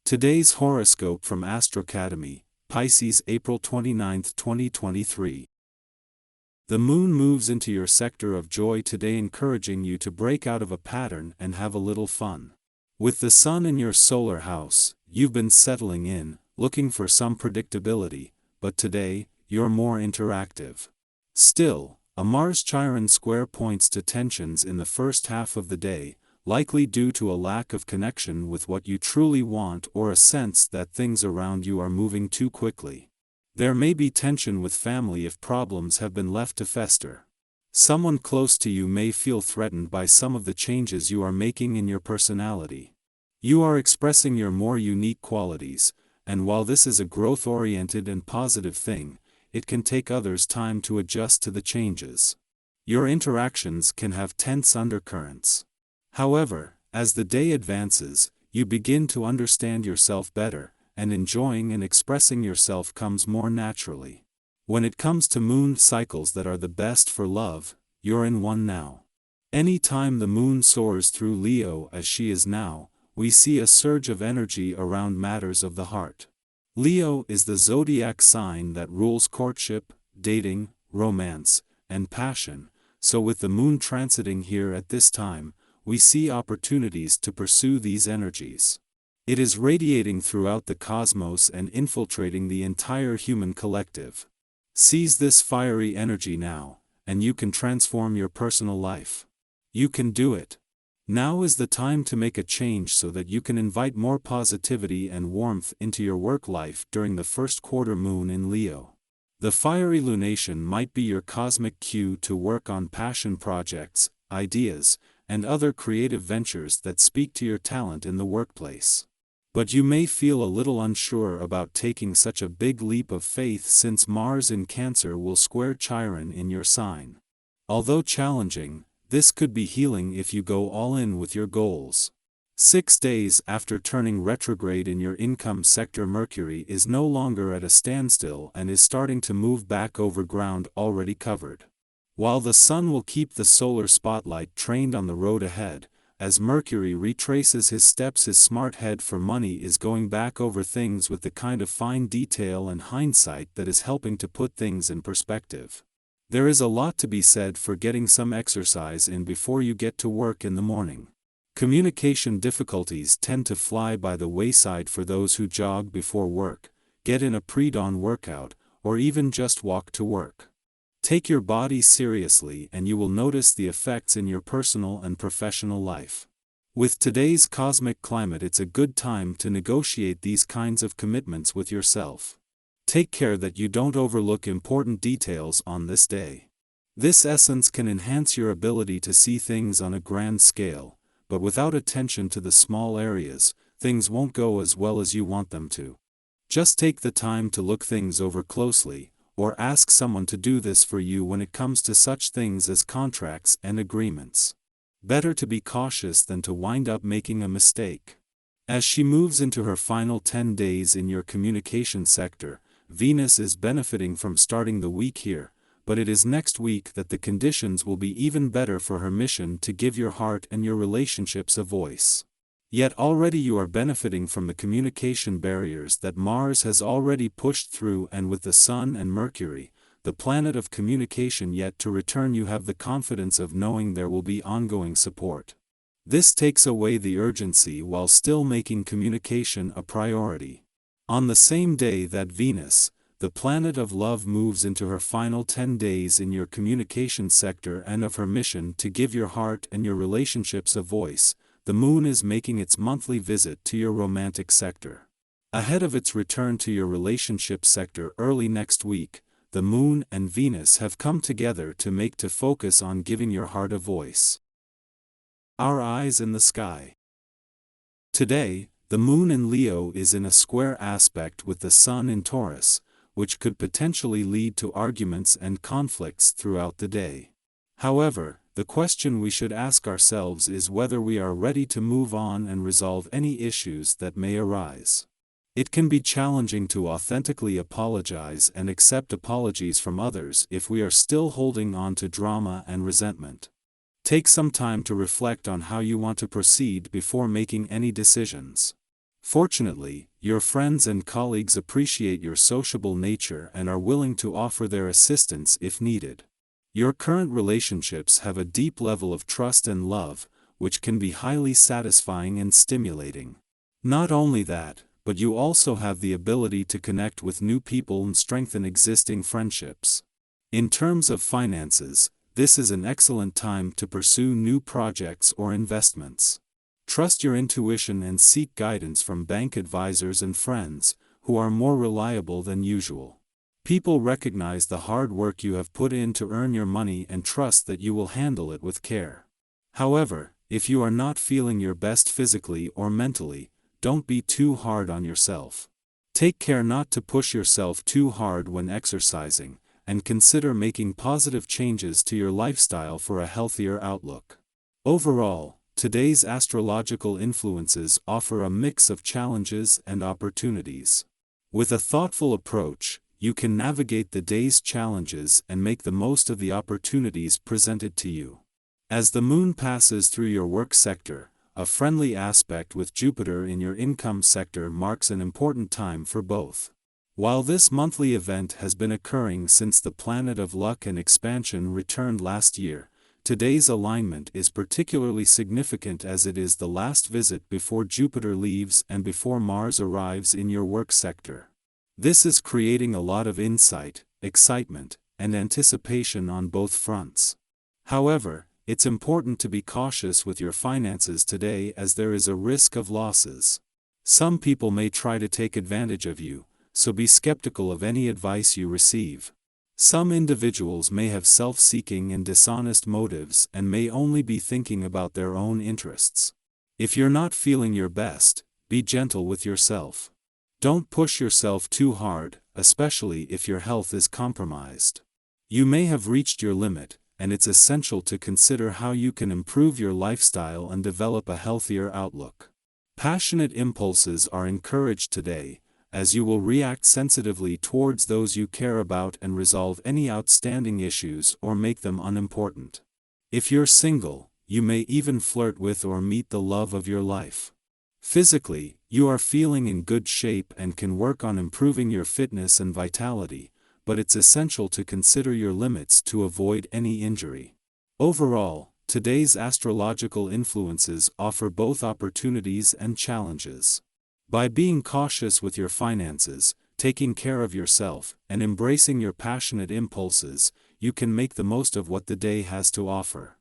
Today's horoscope from Astrocademy, Pisces April 29, 2023. The moon moves into your sector of joy today, encouraging you to break out of a pattern and have a little fun. With the sun in your solar house, you've been settling in, looking for some predictability, but today, you're more interactive. Still, a Mars-Chiron square points to tensions in the first half of the day, likely due to a lack of connection with what you truly want or a sense that things around you are moving too quickly. There may be tension with family if problems have been left to fester. Someone close to you may feel threatened by some of the changes you are making in your personality. You are expressing your more unique qualities, and while this is a growth-oriented and positive thing, it can take others time to adjust to the changes. Your interactions can have tense undercurrents. However, as the day advances, you begin to understand yourself better, and enjoying and expressing yourself comes more naturally. When it comes to moon cycles that are the best for love, you're in one now. Any time the moon soars through Leo as she is now, we see a surge of energy around matters of the heart. Leo is the zodiac sign that rules courtship, dating, romance, and passion, so with the moon transiting here at this time, we see opportunities to pursue these energies. It is radiating throughout the cosmos and infiltrating the entire human collective. Seize this fiery energy now, and you can transform your personal life. You can do it. Now is the time to make a change so that you can invite more positivity and warmth into your work life during the first quarter moon in Leo. The fiery lunation might be your cosmic cue to work on passion projects, ideas, and other creative ventures that speak to your talent in the workplace. But you may feel a little unsure about taking such a big leap of faith since Mars in Cancer will square Chiron in your sign. Although challenging, this could be healing if you go all in with your goals. 6 days after turning retrograde in your income sector, Mercury is no longer at a standstill and is starting to move back over ground already covered. While the sun will keep the solar spotlight trained on the road ahead, as Mercury retraces his steps, his smart head for money is going back over things with the kind of fine detail and hindsight that is helping to put things in perspective. There is a lot to be said for getting some exercise in before you get to work in the morning. Communication difficulties tend to fly by the wayside for those who jog before work, get in a pre-dawn workout, or even just walk to work. Take your body seriously and you will notice the effects in your personal and professional life. With today's cosmic climate, it's a good time to negotiate these kinds of commitments with yourself. Take care that you don't overlook important details on this day. This essence can enhance your ability to see things on a grand scale, but without attention to the small areas, things won't go as well as you want them to. Just take the time to look things over closely, or ask someone to do this for you when it comes to such things as contracts and agreements. Better to be cautious than to wind up making a mistake. As she moves into her final 10 days in your communication sector, Venus is benefiting from starting the week here, but it is next week that the conditions will be even better for her mission to give your heart and your relationships a voice. Yet already you are benefiting from the communication barriers that Mars has already pushed through, and with the Sun and Mercury, the planet of communication, yet to return, you have the confidence of knowing there will be ongoing support. This takes away the urgency while still making communication a priority. On the same day that Venus, the planet of love, moves into her final 10 days in your communication sector and of her mission to give your heart and your relationships a voice, the moon is making its monthly visit to your romantic sector. Ahead of its return to your relationship sector early next week, the moon and Venus have come together to focus on giving your heart a voice. Our eyes in the sky. Today, the moon in Leo is in a square aspect with the sun in Taurus, which could potentially lead to arguments and conflicts throughout the day. However, the question we should ask ourselves is whether we are ready to move on and resolve any issues that may arise. It can be challenging to authentically apologize and accept apologies from others if we are still holding on to drama and resentment. Take some time to reflect on how you want to proceed before making any decisions. Fortunately, your friends and colleagues appreciate your sociable nature and are willing to offer their assistance if needed. Your current relationships have a deep level of trust and love, which can be highly satisfying and stimulating. Not only that, but you also have the ability to connect with new people and strengthen existing friendships. In terms of finances, this is an excellent time to pursue new projects or investments. Trust your intuition and seek guidance from bank advisors and friends, who are more reliable than usual. People recognize the hard work you have put in to earn your money and trust that you will handle it with care. However, if you are not feeling your best physically or mentally, don't be too hard on yourself. Take care not to push yourself too hard when exercising, and consider making positive changes to your lifestyle for a healthier outlook. Overall, today's astrological influences offer a mix of challenges and opportunities. With a thoughtful approach, you can navigate the day's challenges and make the most of the opportunities presented to you. As the moon passes through your work sector, a friendly aspect with Jupiter in your income sector marks an important time for both. While this monthly event has been occurring since the planet of luck and expansion returned last year, today's alignment is particularly significant as it is the last visit before Jupiter leaves and before Mars arrives in your work sector. This is creating a lot of insight, excitement, and anticipation on both fronts. However, it's important to be cautious with your finances today as there is a risk of losses. Some people may try to take advantage of you, so be skeptical of any advice you receive. Some individuals may have self-seeking and dishonest motives and may only be thinking about their own interests. If you're not feeling your best, be gentle with yourself. Don't push yourself too hard, especially if your health is compromised. You may have reached your limit, and it's essential to consider how you can improve your lifestyle and develop a healthier outlook. Passionate impulses are encouraged today, as you will react sensitively towards those you care about and resolve any outstanding issues or make them unimportant. If you're single, you may even flirt with or meet the love of your life. Physically, you are feeling in good shape and can work on improving your fitness and vitality, but it's essential to consider your limits to avoid any injury. Overall, today's astrological influences offer both opportunities and challenges. By being cautious with your finances, taking care of yourself, and embracing your passionate impulses, you can make the most of what the day has to offer.